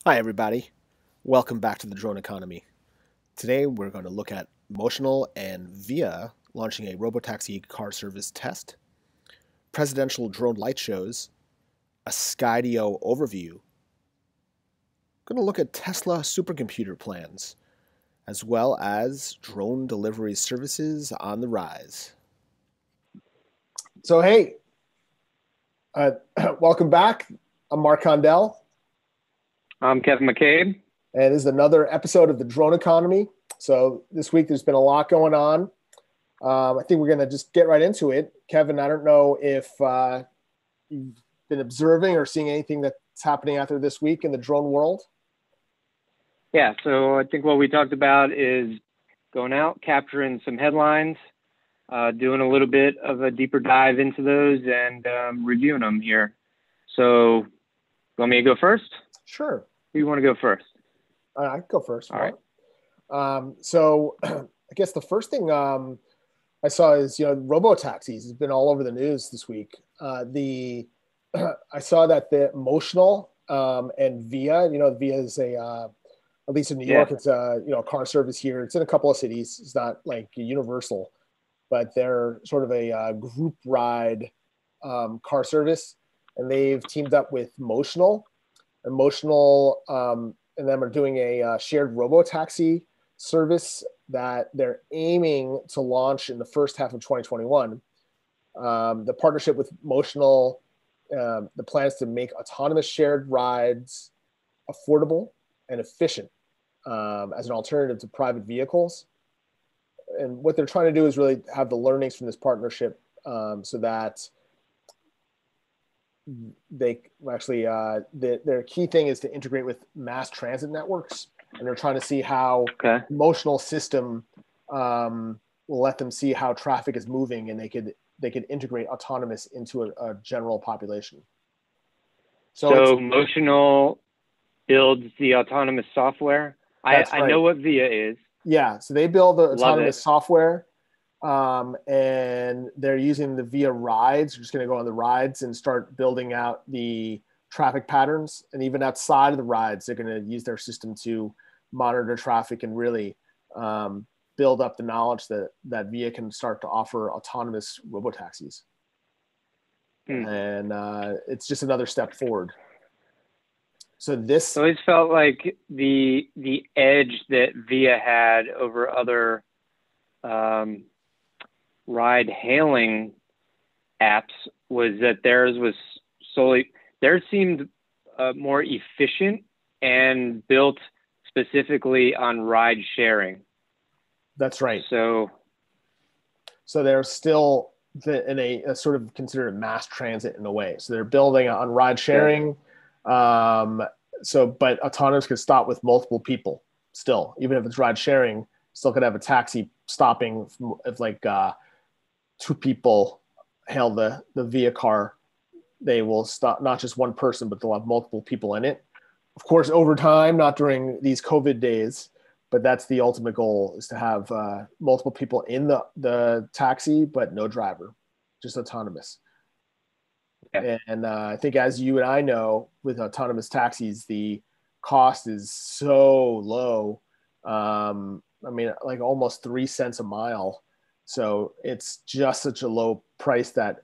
Hi, everybody. Welcome back to the drone economy. Today, we're going to look at Motional and Via launching a robotaxi car service test, presidential drone light shows, a Skydio overview. Going to look at Tesla supercomputer plans, as well as drone delivery services on the rise. So, hey, welcome back. I'm Mark Condell. I'm Kevin McCabe. And this is another episode of the drone economy. So this week there's been a lot going on. I think we're going to just get right into it. Kevin, I don't know if you've been observing or seeing anything that's happening out there this week in the drone world. Yeah, so I think what we talked about is going out, capturing some headlines, doing a little bit of a deeper dive into those and reviewing them here. So you want me to go first? Sure. Who you want to go first? I can go first. All right. So I guess the first thing I saw is, robotaxis has been all over the news this week. I saw that the Motional and Via, Via is at least in New York, it's a car service here. It's in a couple of cities. It's not like universal, but they're sort of a group ride car service, and they've teamed up with Motional. Emotional and them are doing a shared robotaxi service that they're aiming to launch in the first half of 2021. The partnership with Motional, the plan is to make autonomous shared rides affordable and efficient as an alternative to private vehicles. And what they're trying to do is really have the learnings from this partnership so that they actually their key thing is to integrate with mass transit networks, and they're trying to see how emotional system will let them see how traffic is moving, and they could integrate autonomous into a general population. So Motional builds the autonomous software. Right. I know what Via is. Yeah, so they build the autonomous software. And they're using the Via rides. We're just going to go on the rides and start building out the traffic patterns. And even outside of the rides, they're going to use their system to monitor traffic and really build up the knowledge that Via can start to offer autonomous robotaxis. And it's just another step forward. So it always felt like the edge that Via had over other ride hailing apps was that theirs seemed more efficient and built specifically on ride sharing. That's right. So they're still in a sort of considered mass transit in a way. So they're building on ride sharing. But autonomous can stop with multiple people still, even if it's ride sharing, still could have a taxi stopping if two people hail the Via car, they will stop not just one person, but they'll have multiple people in it. Of course, over time, not during these COVID days, but that's the ultimate goal, is to have multiple people in the taxi, but no driver, just autonomous. Yeah. And I think, as you and I know, with autonomous taxis, the cost is so low. Like almost 3 cents a mile. So it's just such a low price that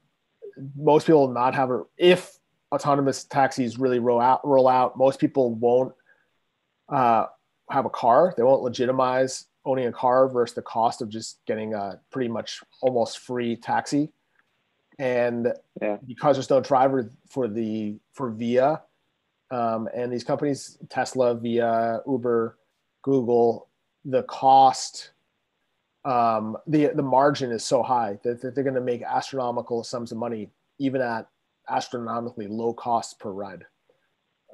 most people will not have if autonomous taxis really roll out, most people won't have a car. They won't legitimize owning a car versus the cost of just getting a pretty much almost free taxi. And because there's no driver for Via and these companies, Tesla, Via, Uber, Google, the cost, the margin is so high that they're going to make astronomical sums of money, even at astronomically low costs per ride.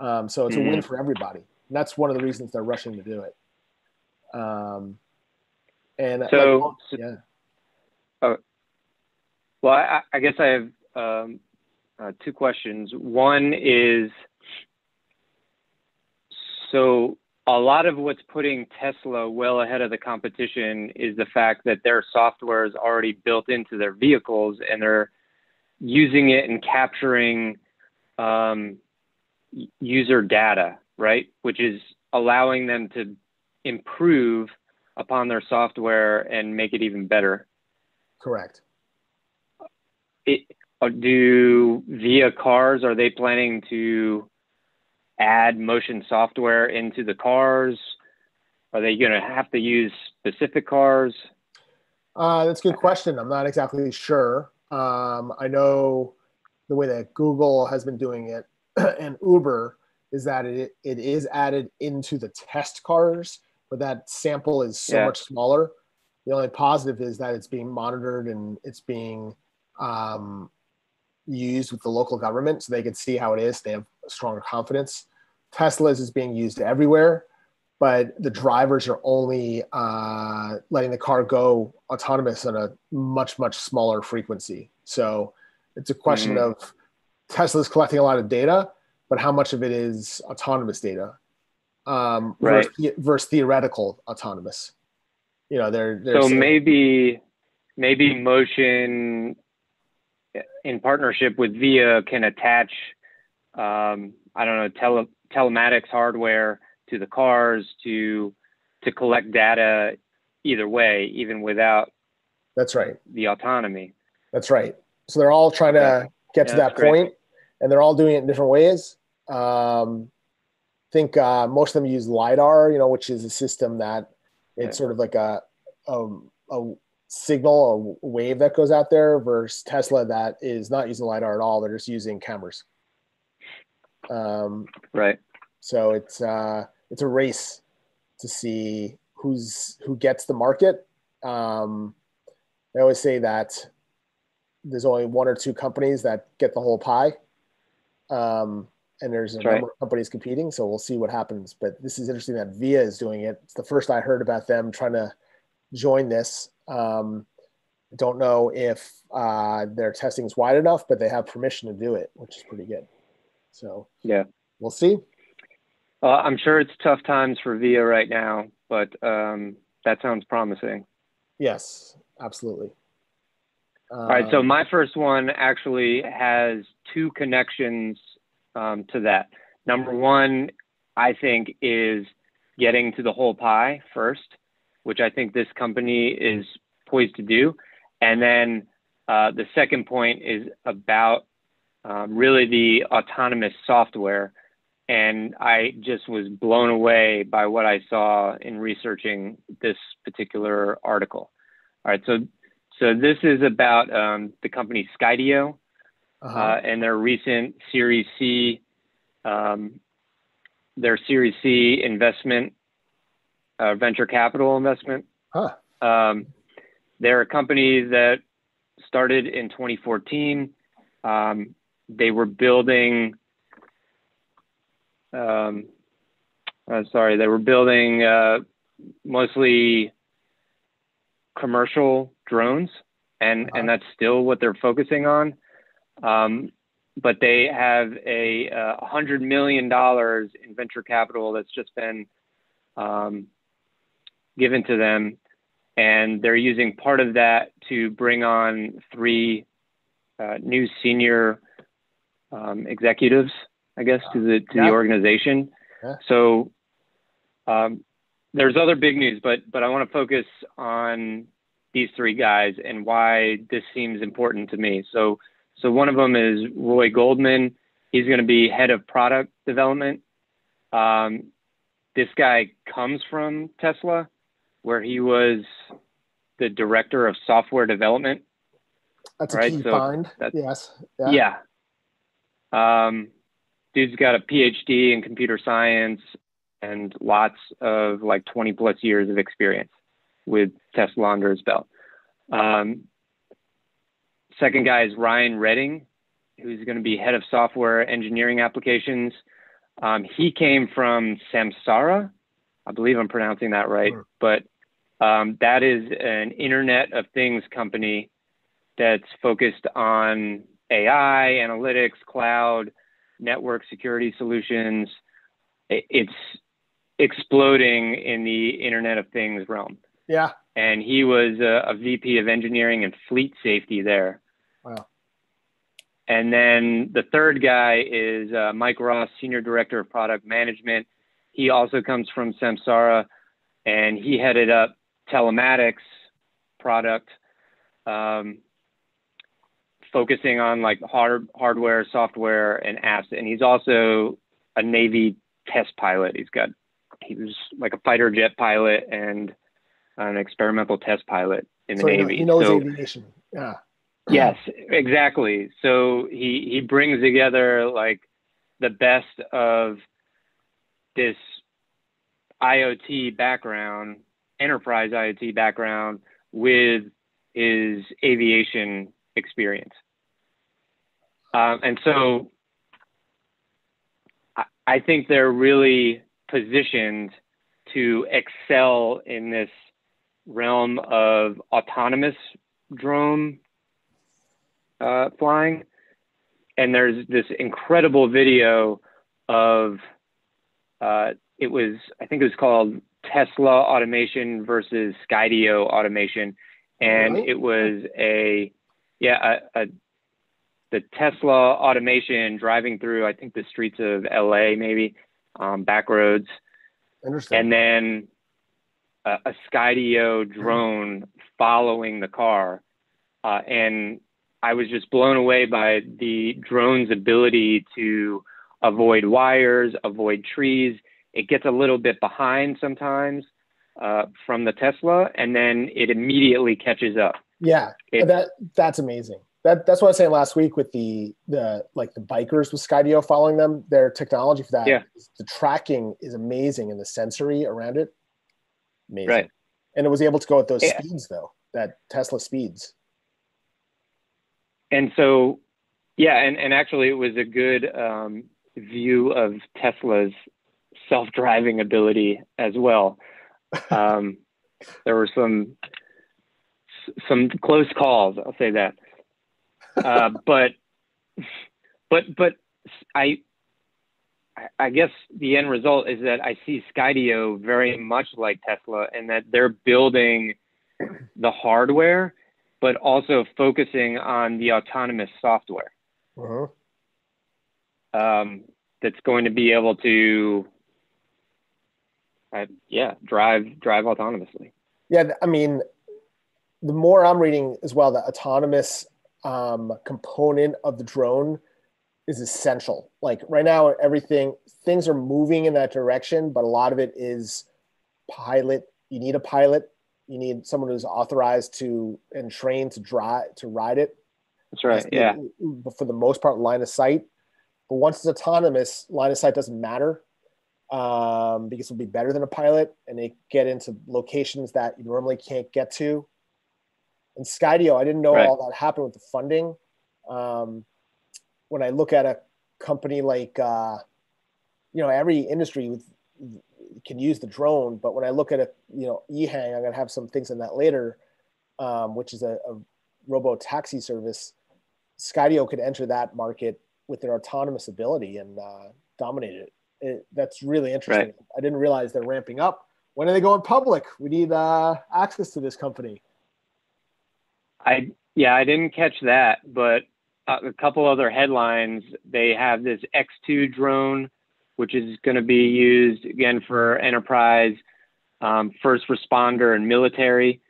So it's a win for everybody. And that's one of the reasons they're rushing to do it. Well, I guess I have two questions. One is, so a lot of what's putting Tesla well ahead of the competition is the fact that their software is already built into their vehicles, and they're using it and capturing user data. right? Which is allowing them to improve upon their software and make it even better. Correct. Do Via cars, are they planning to add motion software into the cars? Are they going to have to use specific cars? That's a good question. I'm not exactly sure. I know the way that Google has been doing it and Uber is that it is added into the test cars, but that sample is so much smaller. The only positive is that it's being monitored and it's being used with the local government so they can see how it is. They have stronger confidence. Tesla's is being used everywhere, but the drivers are only letting the car go autonomous on a much, much smaller frequency. So it's a question of Tesla's collecting a lot of data, but how much of it is autonomous data versus theoretical autonomous? You know, they're so saying, maybe Motion in partnership with Via can attach, I don't know, telematics hardware to the cars to collect data either way, even without that's right. the autonomy. That's right. So they're all trying to get to that point, and they're all doing it in different ways. I think most of them use LiDAR, you know, which is a system that it's sort of like a signal, a wave that goes out there, versus Tesla that is not using LiDAR at all. They're just using cameras. Right. So it's a race to see who gets the market. I always say that there's only one or two companies that get the whole pie. And there's a number of companies competing, so we'll see what happens. But this is interesting that Via is doing it. It's the first I heard about them trying to join this. Don't know if their testing is wide enough, but they have permission to do it, which is pretty good. So yeah, we'll see. I'm sure it's tough times for Via right now, but that sounds promising. Yes, absolutely. All right, so my first one actually has two connections to that. Number one, I think, is getting to the whole pie first, which I think this company is poised to do. And then the second point is about really the autonomous software. And I just was blown away by what I saw in researching this particular article. All right, so this is about the company Skydio and their recent Series C, investment, venture capital investment. They're a company that started in 2014. They were building, mostly commercial drones, and that's still what they're focusing on. But they have $100 million in venture capital that's just been given to them, and they're using part of that to bring on 3 new senior executives, I guess, to the organization. So there's other big news, but I want to focus on these 3 guys and why this seems important to me. So one of them is Roy Goldman. He's going to be head of product development. This guy comes from Tesla, where he was the director of software development. That's a key find. Yes. Yeah. Dude's got a PhD in computer science and lots of 20 plus years of experience with Tesla under his belt. Second guy is Ryan Redding, who's going to be head of software engineering applications. He came from Samsara. I believe I'm pronouncing that right, but that is an Internet of Things company that's focused on AI, analytics, cloud, network security solutions. It's exploding in the Internet of Things realm. Yeah. And he was a VP of engineering and fleet safety there. Wow. And then the third guy is Mike Ross, Senior Director of Product Management. He also comes from Samsara, and he headed up telematics product, focusing on like hardware, software, and apps. And he's also a Navy test pilot. He was like a fighter jet pilot and an experimental test pilot in the Navy. He knows aviation. Yeah. Yes, exactly. So he brings together like the best of this IoT background, enterprise IoT background, with his aviation experience. And so I think they're really positioned to excel in this realm of autonomous drone flying. And there's this incredible video of I think it was called Tesla Automation versus Skydio Automation. And it was the Tesla Automation driving through, I think, the streets of LA, maybe, back roads. Interesting. And then a Skydio drone following the car. And I was just blown away by the drone's ability to avoid wires, avoid trees. It gets a little bit behind sometimes from the Tesla, and then it immediately catches up. Yeah, that's amazing. That's what I was saying last week with the bikers with Skydio following them. Their technology for that, the tracking is amazing, and the sensory around it, amazing. Right. And it was able to go at those speeds though, that Tesla speeds. And so, and actually it was a good view of Tesla's self-driving ability as well. There were some close calls, I'll say that. But I guess the end result is that I see Skydio very much like Tesla, and that they're building the hardware, but also focusing on the autonomous software. That's going to be able to, drive autonomously. Yeah, I mean, the more I'm reading as well, the autonomous component of the drone is essential. Like right now, things are moving in that direction, but a lot of it is pilot. You need a pilot. You need someone who's authorized and trained to ride it. That's right. Yeah. But for the most part, line of sight. But once it's autonomous, line of sight doesn't matter because it'll be better than a pilot, and they get into locations that you normally can't get to. And Skydio, I didn't know all that happened with the funding. When I look at a company like, every industry can use the drone, but when I look at eHang, I'm going to have some things on that later, which is a robotaxi service. Skydio could enter that market with their autonomous ability and dominate it. That's really interesting. Right. I didn't realize they're ramping up. When are they going public? We need access to this company. I didn't catch that, but a couple other headlines. They have this X2 drone, which is going to be used again for enterprise, first responder, and military.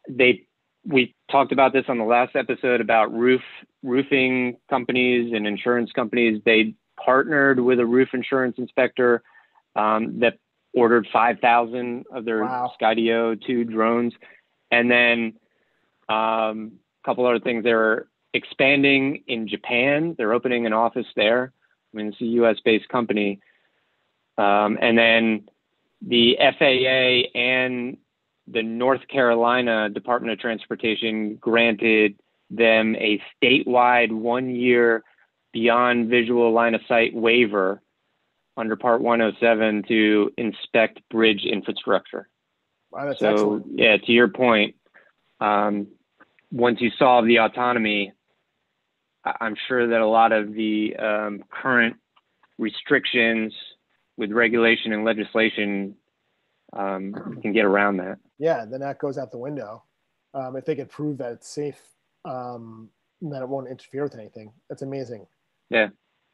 We talked about this on the last episode about roofing companies and insurance companies. They partnered with a roof insurance inspector that ordered 5,000 of their Skydio 2 drones. And then a couple other things. They're expanding in Japan. They're opening an office there. I mean, it's a US-based company. And then the FAA and the North Carolina Department of Transportation granted them a statewide 1-year beyond visual line of sight waiver under Part 107 to inspect bridge infrastructure. Wow, that's excellent. Yeah, to your point, once you solve the autonomy, I'm sure that a lot of the current restrictions with regulation and legislation can get around that. Yeah, then that goes out the window. If they could prove that it's safe, and that it won't interfere with anything. That's amazing. Yeah.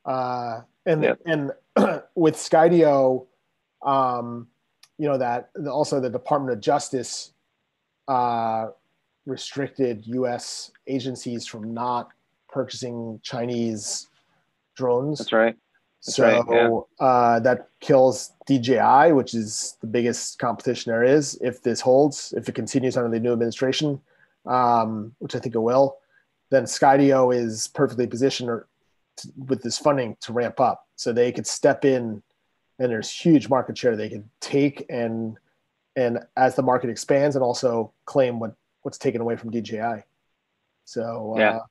And with Skydio, that also the Department of Justice restricted U.S. agencies from not purchasing Chinese drones. That's right. That kills DJI, which is the biggest competition there is. If this holds, if it continues under the new administration, which I think it will, then Skydio is perfectly positioned with this funding to ramp up, so they could step in, and there's huge market share they can take, and as the market expands, and also claim what's taken away from DJI. So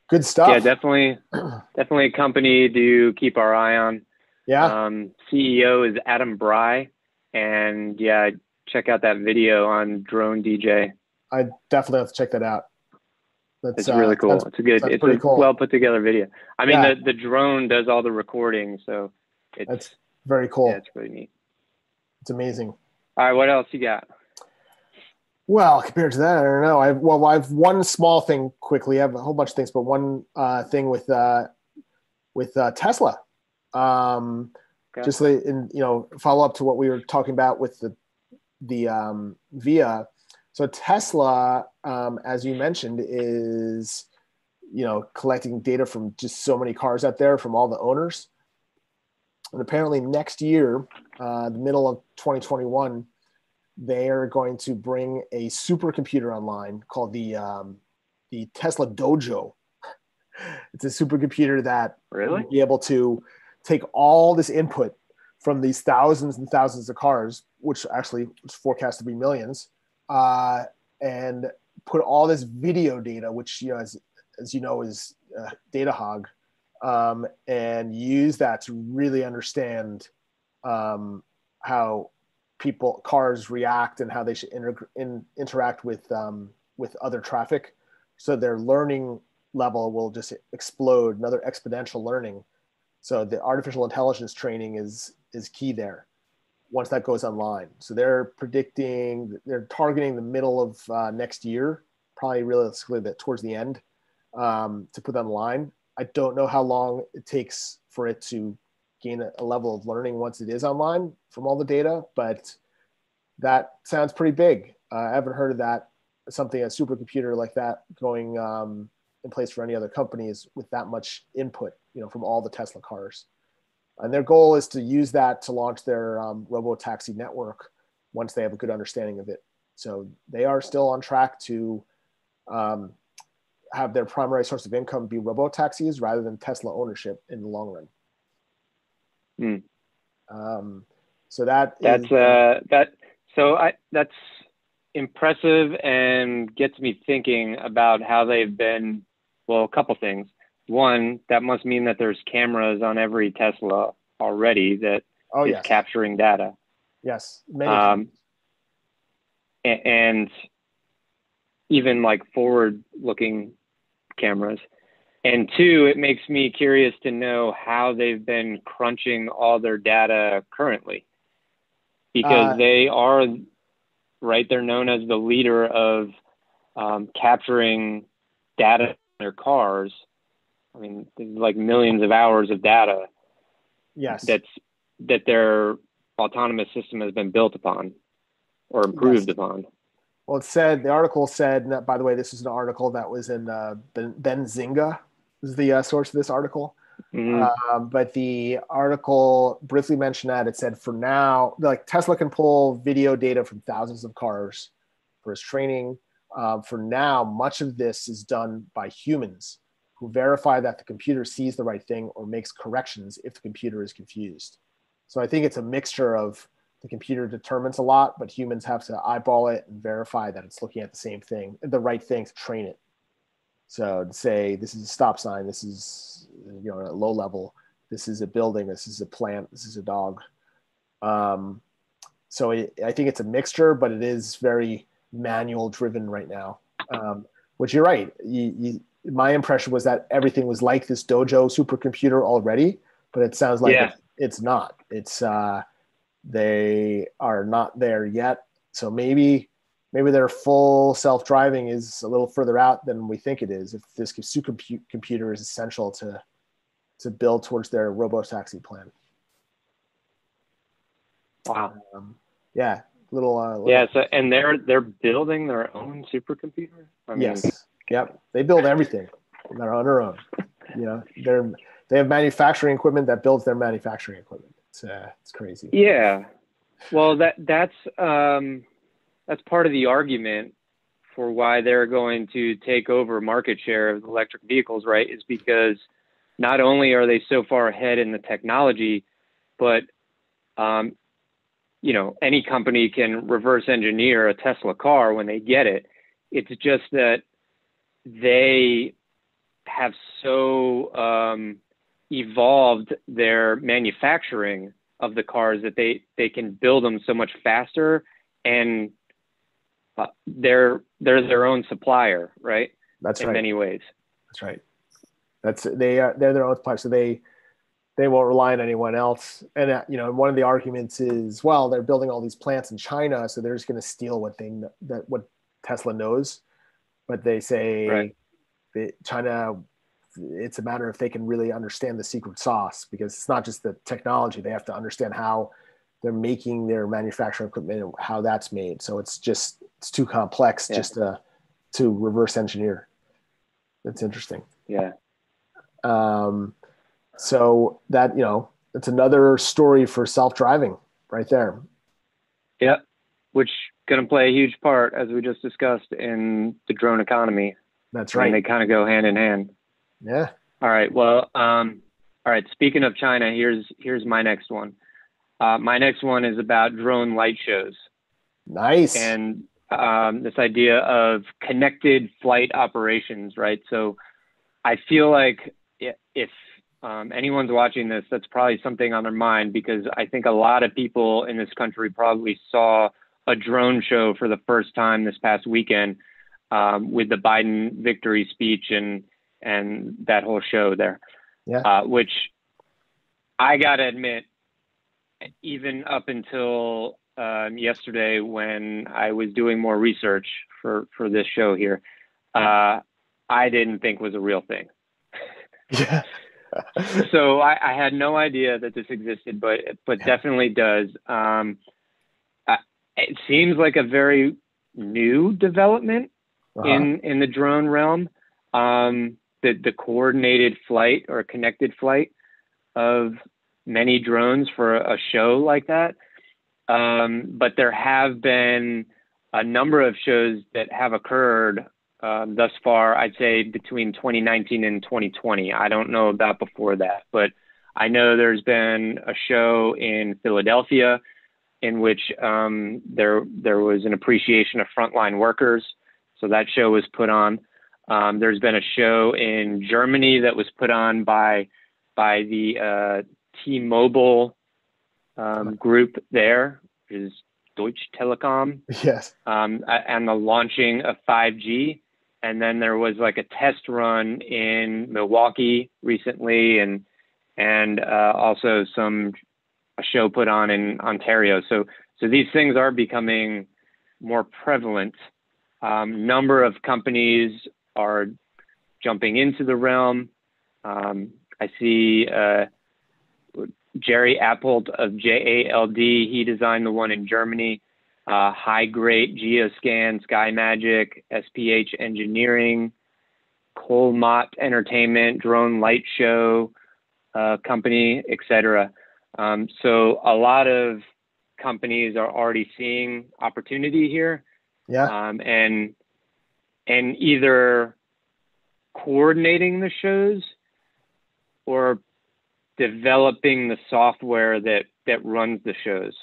good stuff. Yeah, definitely a company to keep our eye on. Yeah. CEO is Adam Bry, and yeah, check out that video on Drone DJ. I definitely have to check that out. It's really cool. It's a cool. well put together video. I mean, the drone does all the recording, so that's very cool. Yeah, it's really neat. It's amazing. All right, what else you got? Well, compared to that, I don't know. I have one small thing quickly. I have a whole bunch of things, but one thing with Tesla. Just follow up to what we were talking about with the Via. So Tesla, as you mentioned, is collecting data from just so many cars out there from all the owners. And apparently next year, the middle of 2021, they are going to bring a supercomputer online called the Tesla Dojo. It's a supercomputer that will be able to take all this input from these thousands and thousands of cars, which actually is forecast to be millions, and put all this video data, which as you know is data hog, and use that to really understand how cars react and how they should interact with other traffic. So their learning level will just explode, another exponential learning. So the artificial intelligence training is key there once that goes online. So they're targeting the middle of next year, probably realistically towards the end, to put that online. I don't know how long it takes for it to gain a level of learning once it is online from all the data, but that sounds pretty big. I haven't heard of that, a supercomputer like that going in place for any other companies with that much input, from all the Tesla cars. And their goal is to use that to launch their robotaxi network once they have a good understanding of it. So they are still on track to have their primary source of income be robotaxis rather than Tesla ownership in the long run. So that's impressive and gets me thinking about how they've been. Well, a couple things. One, that must mean that there's cameras on every Tesla already that is capturing data. Yes, many. And even like forward-looking cameras. And two, it makes me curious to know how they've been crunching all their data currently, because they are, right, they're known as the leader of capturing data in their cars. I mean, like millions of hours of data. Yes. That their autonomous system has been built upon or improved upon. Well, the article said, by the way, this is an article that was in Benzinga, is the source of this article. Mm-hmm. But the article briefly mentioned that it said for now, like Tesla can pull video data from thousands of cars for its training. For now, much of this is done by humans who verify that the computer sees the right thing or makes corrections if the computer is confused. So I think it's a mixture of the computer determines a lot, but humans have to eyeball it and verify that it's looking at the same thing, the right thing to train it. So to say, this is a stop sign, this is at a low level, this is a building, this is a plant, this is a dog. So I think it's a mixture, but it is very manual driven right now, which you're right. My impression was that everything was like this Dojo supercomputer already, but it sounds like it's not. It's they are not there yet. So maybe maybe their full self-driving is a little further out than we think it is. If this supercomputer is essential to build towards their robotaxi plan. Wow. Yeah. Yeah. So, and they're building their own supercomputer. I mean, yes. Yep. They build everything. They're on their own. They have manufacturing equipment that builds their manufacturing equipment. It's crazy. Yeah. Well, that's part of the argument for why they're going to take over market share of electric vehicles, right? Is because not only are they so far ahead in the technology, but any company can reverse engineer a Tesla car when they get it. It's just that they have so evolved their manufacturing of the cars that they can build them so much faster, and they're their own supplier, right? That's right. In many ways. That's right. They're their own supplier, so they won't rely on anyone else. And one of the arguments is, well, they're building all these plants in China, so they're just going to steal what Tesla knows. But they say right. that China, it's a matter if they can really understand the secret sauce, because it's not just the technology. They have to understand how they're making their manufacturing equipment and how that's made. So it's too complex just to reverse engineer. That's interesting. Yeah. So that, it's another story for self-driving right there. Yeah. Which going to play a huge part, as we just discussed, in the drone economy. That's right. And they kind of go hand in hand. Yeah. All right. Well, all right. Speaking of China, here's my next one. My next one is about drone light shows. Nice. And this idea of connected flight operations, right? So I feel like if anyone's watching this, that's probably something on their mind, because I think a lot of people in this country probably saw a drone show for the first time this past weekend with the Biden victory speech and that whole show there. Yeah. Which I got to admit, even up until yesterday when I was doing more research for this show here, I didn't think was a real thing. Yeah. So I had no idea that this existed, but definitely does. It seems like a very new development in the drone realm. The coordinated flight or connected flight of many drones for a show like that. But there have been a number of shows that have occurred thus far, I'd say between 2019 and 2020. I don't know about before that, but I know there's been a show in Philadelphia in which there was an appreciation of frontline workers. So that show was put on. There's been a show in Germany that was put on by the T-Mobile group there, which is Deutsche Telekom. Yes. And the launching of 5G. And then there was like a test run in Milwaukee recently, and also a show put on in Ontario. So these things are becoming more prevalent. Number of companies are jumping into the realm. I see Jerry Appold of JALD. He designed the one in Germany. High Great, Geoscan, SkyMagic, SPH Engineering, Colmott Entertainment, Drone Light Show Company, etc. So a lot of companies are already seeing opportunity here. Yeah. And either coordinating the shows or developing the software that runs the shows.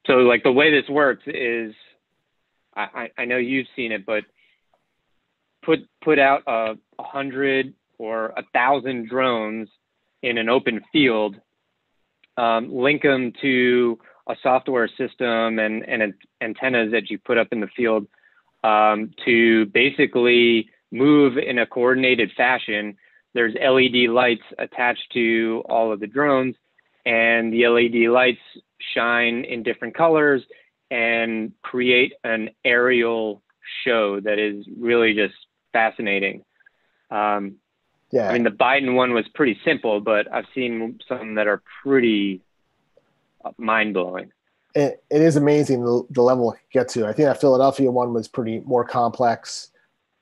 So like the way this works is, I know you've seen it, but put out 100 or 1,000 drones in an open field, link them to a software system and antennas that you put up in the field to basically move in a coordinated fashion. There's LED lights attached to all of the drones, and the LED lights shine in different colors, and create an aerial show that is really just fascinating. I mean, the Biden one was pretty simple, but I've seen some that are pretty mind-blowing. It is amazing the level it get to. I think that Philadelphia one was pretty more complex.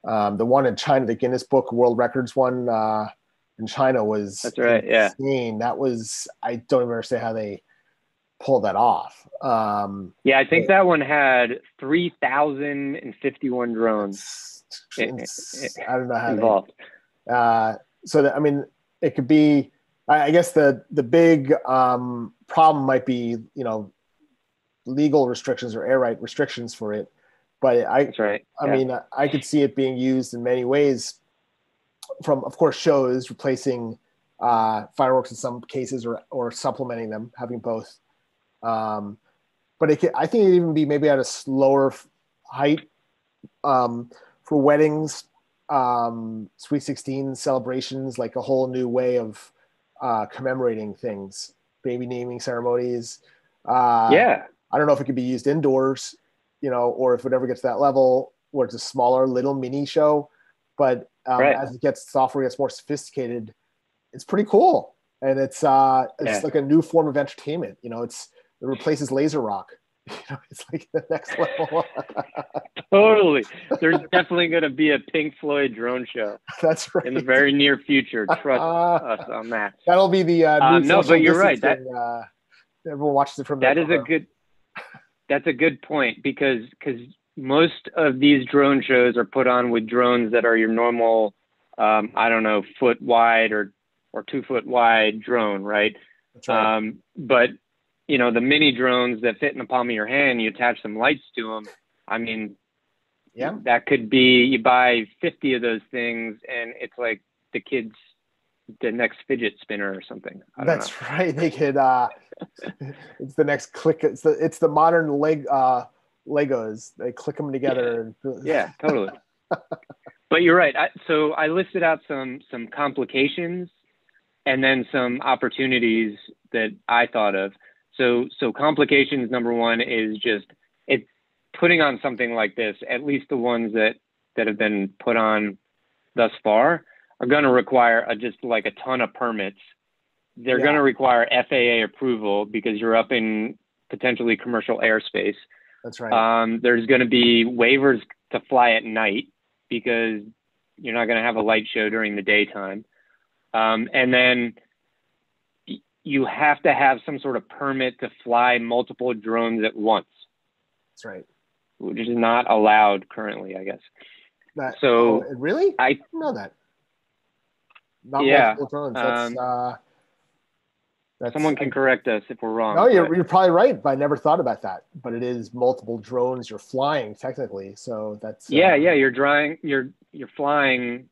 The one in China, the Guinness Book World Records one in China was That's right, insane. That was, I don't even understand how they pulled that off. Yeah, I think that one had 3,051 drones I don't know how involved. So that, I mean, it could be, I guess the big problem might be, you know, legal restrictions or air right restrictions for it. But That's right. I mean, I could see it being used in many ways from, of course, shows replacing fireworks in some cases or supplementing them, having both. But I think it'd even be maybe at a slower height for weddings, Sweet 16 celebrations, like a whole new way of commemorating things, baby naming ceremonies. I don't know if it could be used indoors, you know, or if it ever gets to that level where it's a smaller little mini show. But as software gets more sophisticated, it's pretty cool. And it's like a new form of entertainment. You know, it replaces laser rock. You know, it's like the next level. Totally. There's definitely going to be a Pink Floyd drone show. That's right. In the very near future. Trust us on that. That'll be the new no, but you're right. Everyone watches it from that's a good point because most of these drone shows are put on with drones that are your normal, I don't know, foot wide or 2 foot wide drone, right? That's right. But you know, the mini drones that fit in the palm of your hand, you attach some lights to them. I mean, that could be, you buy 50 of those things and it's like the next fidget spinner or something. That's right. They could, it's the next click. It's the modern Legos. They click them together. Yeah, totally. But you're right. So I listed out some complications and then some opportunities that I thought of. So complications, number one, is just putting on something like this, at least the ones that have been put on thus far, are going to require just like a ton of permits. They're going to require FAA approval because you're up in potentially commercial airspace. That's right. There's going to be waivers to fly at night because you're not going to have a light show during the daytime. And then you have to have some sort of permit to fly multiple drones at once. That's right. Which is not allowed currently, I guess. Really? I didn't know that. Not multiple drones. Someone can correct us if we're wrong. No, you're probably right, but I never thought about that. But it is multiple drones you're flying technically, so that's you're flying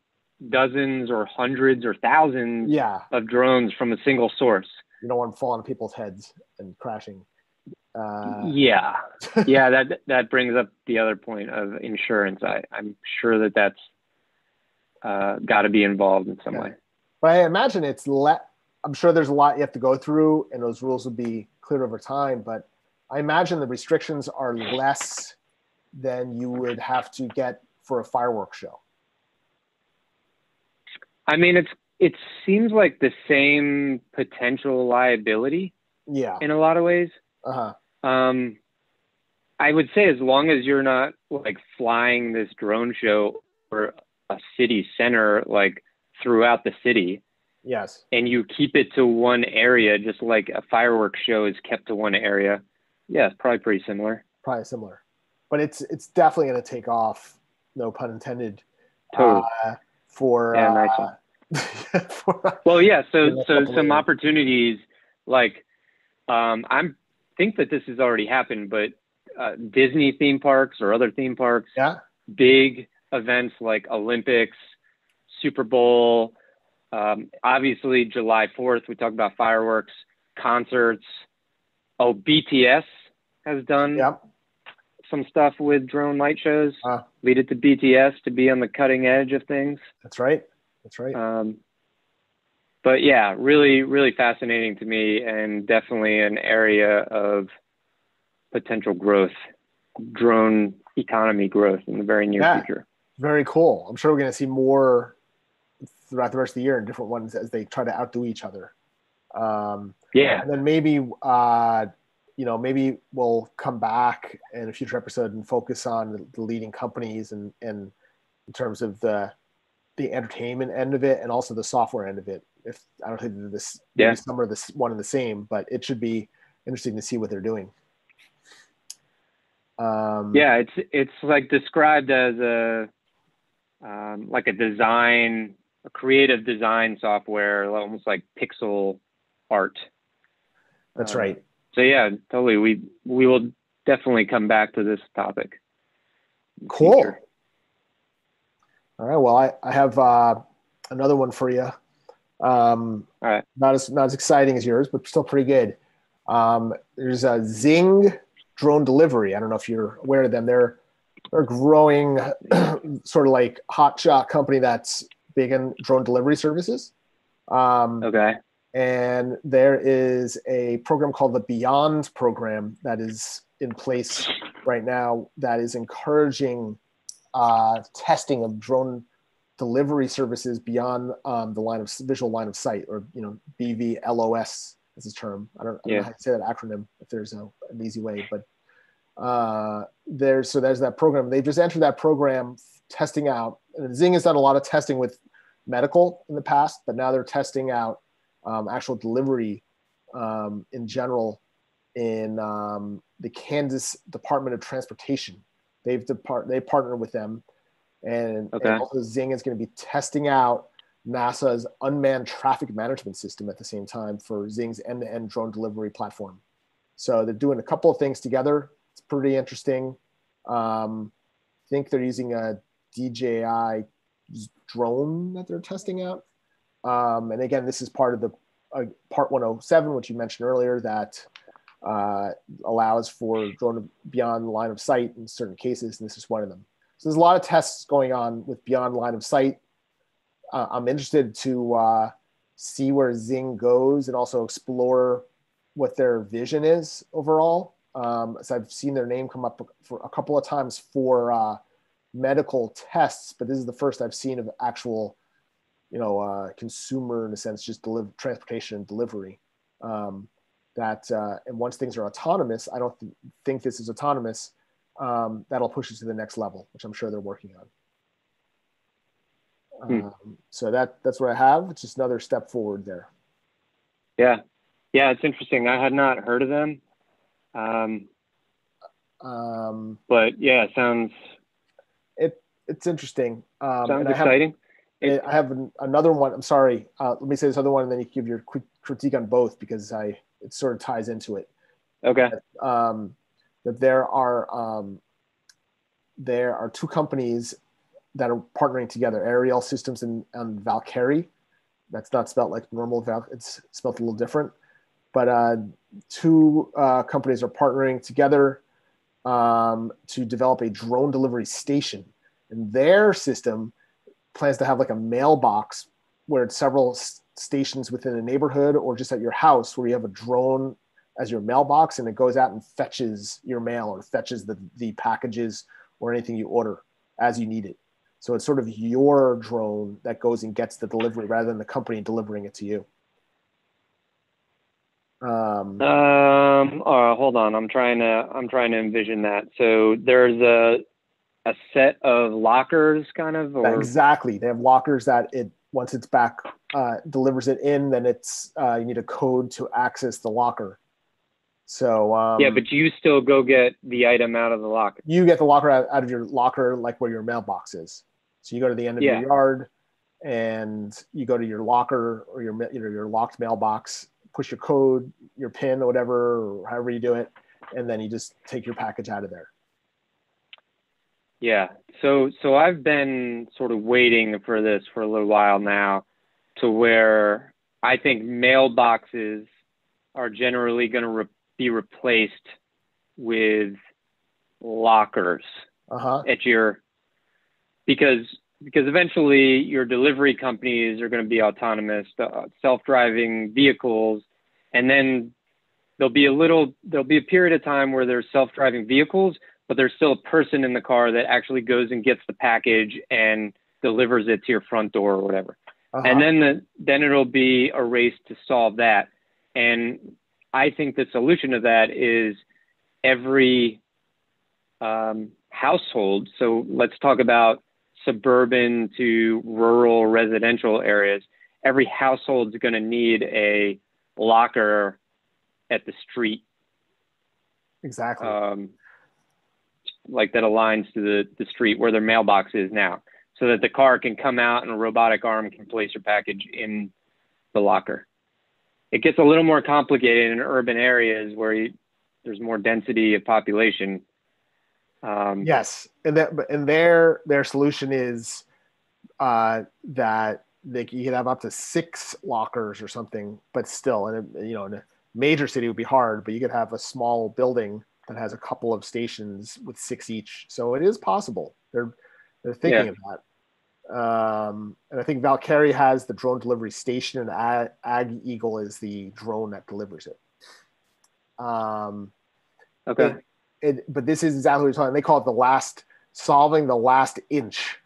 dozens or hundreds or thousands of drones from a single source. You don't want to fall on people's heads and crashing. That brings up the other point of insurance. I'm sure that's got to be involved in some way. But I imagine I'm sure there's a lot you have to go through, and those rules will be cleared over time. But I imagine the restrictions are less than you would have to get for a fireworks show. I mean, it seems like the same potential liability. Yeah. In a lot of ways. I would say as long as you're not like flying this drone show or a city center, like throughout the city. Yes. And you keep it to one area, just like a fireworks show is kept to one area. Yeah, it's probably pretty similar. Probably similar. But it's definitely going to take off, no pun intended, totally. Nice one. So some opportunities, like I think that this has already happened, but Disney theme parks or other theme parks, big events like Olympics, Super Bowl, obviously July 4th, we talked about fireworks, concerts. BTS has done some stuff with drone light shows. Lead it to BTS to be on the cutting edge of things. That's right. But yeah, really, really fascinating to me, and definitely an area of potential growth, drone economy growth in the very near future. Very cool. I'm sure we're going to see more throughout the rest of the year in different ones as they try to outdo each other. And then maybe, maybe we'll come back in a future episode and focus on the leading companies and in terms of the entertainment end of it and also the software end of it. If I don't think this, maybe some are one and the same, but it should be interesting to see what they're doing. It's like described as a creative design software, almost like pixel art. That's right. So yeah, totally. We will definitely come back to this topic. Cool. Future. All right. Well, I have another one for you. All right. Not as exciting as yours, but still pretty good. There's a Zing drone delivery. I don't know if you're aware of them. They're growing, sort of like hotshot company that's big in drone delivery services. Okay. And there is a program called the Beyond program that is in place right now that is encouraging testing of drone delivery services beyond the visual line of sight, or BVLOS is a term. I don't know how to say that acronym if there's an easy way, but there's that program. They've just entered that program testing out. And Zing has done a lot of testing with medical in the past, but now they're testing out actual delivery in general in the Kansas Department of Transportation. They partner with them, and also Zing is going to be testing out NASA's unmanned traffic management system at the same time for Zing's end-to-end drone delivery platform. So they're doing a couple of things together. It's pretty interesting. I think they're using a DJI drone that they're testing out. And again, this is part of the Part 107, which you mentioned earlier, that allows for drone beyond line of sight in certain cases, and this is one of them. So there's a lot of tests going on with beyond line of sight. I'm interested to see where Zing goes and also explore what their vision is overall. So I've seen their name come up for a couple of times for medical tests, but this is the first I've seen of actual, consumer in a sense, just transportation and delivery. And once things are autonomous, I don't think this is autonomous. That'll push it to the next level, which I'm sure they're working on. So that's what I have. It's just another step forward there. Yeah, it's interesting. I had not heard of them. But yeah, it's interesting. Sounds exciting. I have another one. I'm sorry. Let me say this other one, and then you can give your quick critique on both, because it sort of ties into it. Okay. That there are two companies that are partnering together, Aerial Systems and Valkyrie. That's not spelled like normal it's spelled a little different. But two companies are partnering together to develop a drone delivery station. And their system plans to have like a mailbox where it's several stations within a neighborhood or just at your house, where you have a drone as your mailbox, and it goes out and fetches your mail or fetches the packages or anything you order as you need it. So it's sort of your drone that goes and gets the delivery rather than the company delivering it to you. Hold on. I'm trying to envision that. So there's a set of lockers, kind of, or exactly. They have lockers that once it's back delivers it in, then it's you need a code to access the locker. So but you still go get the item out of the locker. You get the locker out of your locker, like where your mailbox is. So you go to the end of your yard, and you go to your locker or your locked mailbox, push your code, your PIN, or whatever, or however you do it, and then you just take your package out of there. Yeah. So I've been sort of waiting for this for a little while now, to where I think mailboxes are generally going to be replaced with lockers at because eventually your delivery companies are going to be autonomous, self-driving vehicles, and then there'll be a period of time where there's self-driving vehicles, but there's still a person in the car that actually goes and gets the package and delivers it to your front door or whatever. And then it'll be a race to solve that. And I think the solution to that is every household. So let's talk about suburban to rural residential areas. Every household is going to need a locker at the street. Exactly. Like that aligns to the street where their mailbox is now, so that the car can come out and a robotic arm can place your package in the locker. It gets a little more complicated in urban areas where there's more density of population. Yes, and their solution is that you could have up to 6 lockers or something, but still, in a major city would be hard, but you could have a small building that has a couple of stations with 6 each. So it is possible. They're thinking of that. And I think Valkyrie has the drone delivery station, and Ag Eagle is the drone that delivers it. Okay. But this is exactly what you're talking. They call it solving the last inch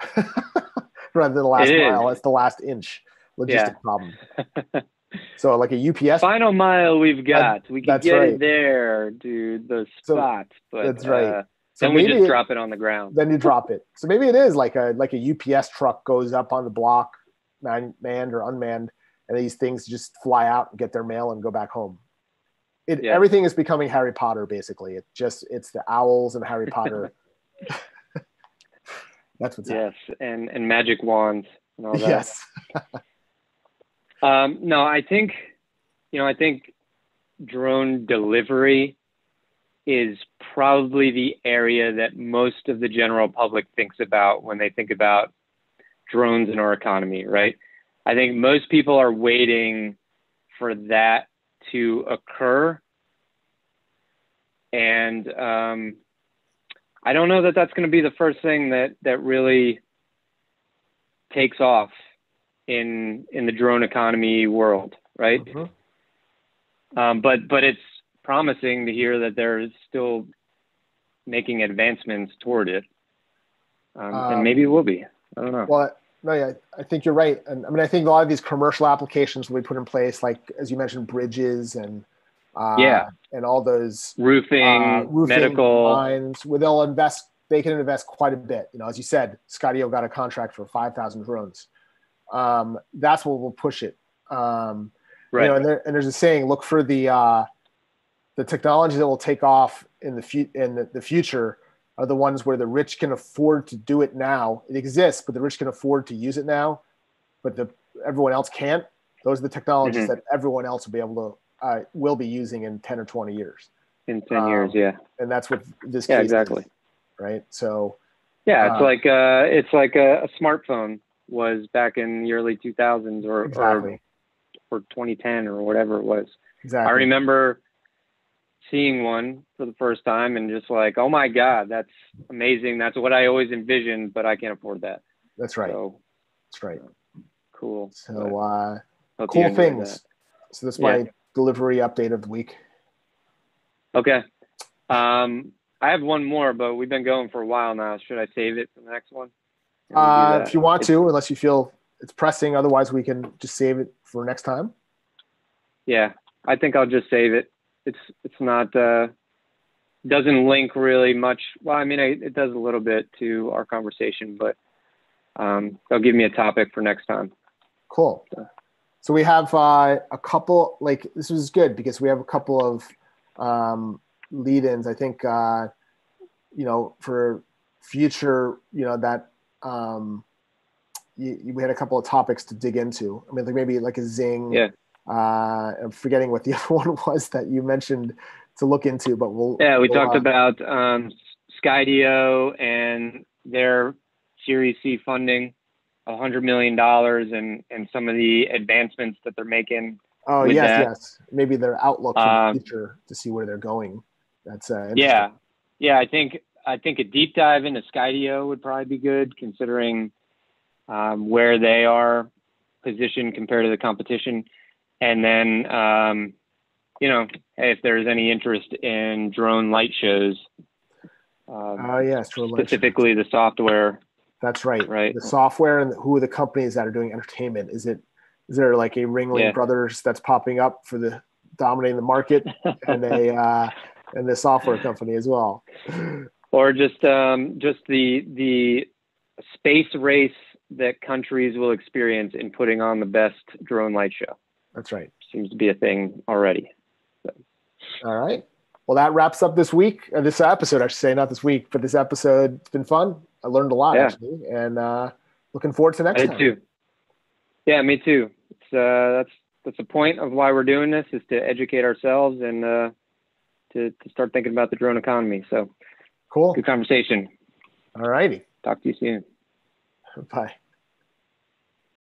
rather than the last mile. It's the last inch logistic problem. So like a UPS final mile we've got. We can get right. it there to the spot, but that's right. So then we just drop it on the ground. Then you drop it. So maybe it is like a UPS truck goes up on the block, manned or unmanned, and these things just fly out and get their mail and go back home. Everything is becoming Harry Potter, basically. It's the owls and Harry Potter. That's what's happening. and magic wands and all that. Yes. No, I think drone delivery is probably the area that most of the general public thinks about when they think about drones in our economy, right? I think most people are waiting for that to occur. And I don't know that that's going to be the first thing that really takes off in the drone economy world, right? Mm-hmm. But it's promising to hear that they're still making advancements toward it, and maybe it will be. I don't know. Well, no, yeah, I think you're right, and I mean, I think a lot of these commercial applications will be put in place, like as you mentioned, bridges and all those roofing medical lines, where they can invest quite a bit. As you said, Skydio got a contract for 5,000 drones. That's what will push it. Right. And there's a saying: look for the technology that will take off in the future are the ones where the rich can afford to do it now. It exists, but the rich can afford to use it now, but everyone else can't. Those are the technologies that everyone else will be using in 10 or 20 years. In 10 years, yeah. And that's what this case exactly. is, right? So it's like a smartphone was back in the early 2000s or 2010 or whatever it was. Exactly. I remember seeing one for the first time and just like, oh my God, that's amazing. That's what I always envisioned, but I can't afford that. That's right. That's right. Cool. So cool things. That. So that's my delivery update of the week. Okay. I have one more, but we've been going for a while now. Should I save it for the next one? If you want to, unless you feel it's pressing. Otherwise, we can just save it for next time. Yeah, I think I'll just save it. It's not doesn't link really much. Well, I mean, it does a little bit to our conversation, but they'll give me a topic for next time. Cool. So we have a couple. Like this was good because we have a couple of lead-ins. I think for future, that we had a couple of topics to dig into. I mean, like maybe like a Zing. Yeah. I'm forgetting what the other one was that you mentioned to look into, but we talked about Skydio and their Series C funding, $100 million, and some of the advancements that they're making. Oh, yes. Maybe their outlook for the future to see where they're going. That's interesting. Yeah. I think a deep dive into Skydio would probably be good, considering where they are positioned compared to the competition. And then you know, hey, if there's any interest in drone light shows, yes, specifically the software. That's right. Right. The software, and who are the companies that are doing entertainment? Is there like a Ringling Brothers that's popping up for the dominating the market, and the software company as well? Or just the space race that countries will experience in putting on the best drone light show. That's right. Seems to be a thing already. So. All right. Well, that wraps up this week, this episode, I should say, not this week, but this episode. It's been fun. I learned a lot, actually, and looking forward to next time. Me too. Yeah, me too. It's that's the point of why we're doing this, is to educate ourselves and to start thinking about the drone economy. So cool. Good conversation. All righty. Talk to you soon. Bye.